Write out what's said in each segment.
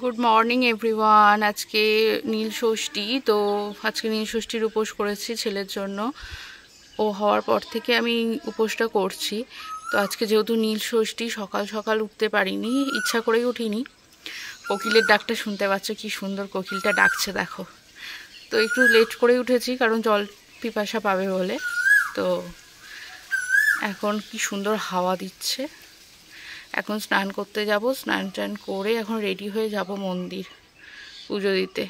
Good morning everyone. আজকে নীল ষষ্ঠী, তো আজকে নীল ষষ্ঠীর উপোস করেছি ছেলের জন্য। ও হওয়ার পর থেকে আমি উপোসটা করছি। তো আজকে যেহেতু নীল ষষ্ঠী, সকাল সকাল উঠতে পারিনি, ইচ্ছা করেই উঠিনি। কোকিলের ডাকটা শুনতে পাচ্ছ, কি সুন্দর কোকিলটা ডাকছে দেখো। তো একটু লেট করে উঠেছি কারণ জল পিপাসা পাবে বলে। তো এখন কি সুন্দর হাওয়া দিচ্ছে। এখন স্নান করতে যাব, স্নান টান করে এখন রেডি হয়ে যাব মন্দির পুজো দিতে।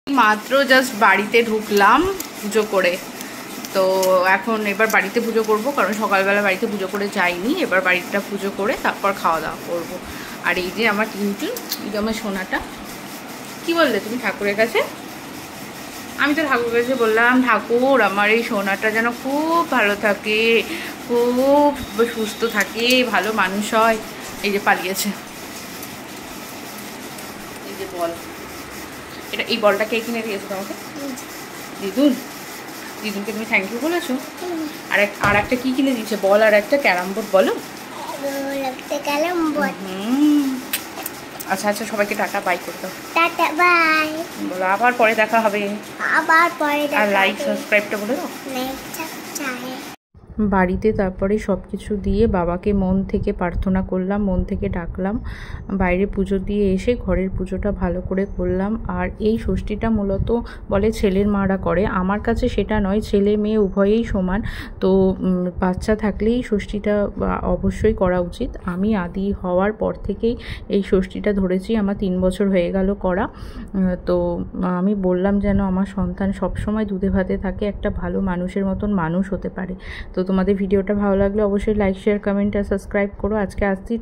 মাত্র জাস্ট বাড়িতে ঢুকলাম পুজো করে। তো এখন এবার বাড়িতে পুজো করব, কারণ সকালবেলা বাড়িতে পুজো করে যাইনি। এবার বাড়িটা পুজো করে তারপর খাওয়া দাওয়া করব। আর এই যে আমার টিনটুন, এই যে আমার সোনাটা। কি বললে তুমি ঠাকুরের কাছে? আমি তো ঠাকুরের কাছে বললাম, ঠাকুর আমার এই সোনাটা যেন খুব ভালো থাকে, খুব সুস্থ থাকে, ভালো মানুষ হয়। এই যে পালিয়েছে, এই যে বল, এটা এই বলটা কে কিনে দিয়েছে তোমাকে? দিদুন। দিদুনকে তুমি থ্যাংক ইউ বলেছো? আর একটা কি কিনে দিয়েছে বল? আর একটা ক্যারাম বোর্ড বলো। আচ্ছা আচ্ছা, সবাইকে টাটা বাই করে দাও। টাটা বাই বলো, আবার পরে দেখা হবে। আবার পরে দেখা আর হবে। লাইক সাবস্ক্রাইবটা বলে দাও। Like subscribe. বাড়িতে তারপরে সব কিছু দিয়ে বাবাকে মন থেকে প্রার্থনা করলাম, মন থেকে ডাকলাম। বাইরে পুজো দিয়ে এসে ঘরের পুজোটা ভালো করে করলাম। আর এই ষষ্ঠীটা মূলত বলে ছেলের মারা করে, আমার কাছে সেটা নয়, ছেলে মেয়ে উভয়েই সমান। তো বাচ্চা থাকলেই ষষ্ঠীটা অবশ্যই করা উচিত। আমি আদি হওয়ার পর থেকেই এই ষষ্ঠীটা ধরেছি, আমার 3 বছর হয়ে গেল করা। তো আমি বললাম যেন আমার সন্তান সবসময় দুধে ভাতে থাকে, একটা ভালো মানুষের মতন মানুষ হতে পারে। তো তোমাদের ভিডিওটা ভালো লাগলে অবশ্যই লাইক শেয়ার কমেন্ট আর সাবস্ক্রাইব করো। আজকে আসছি।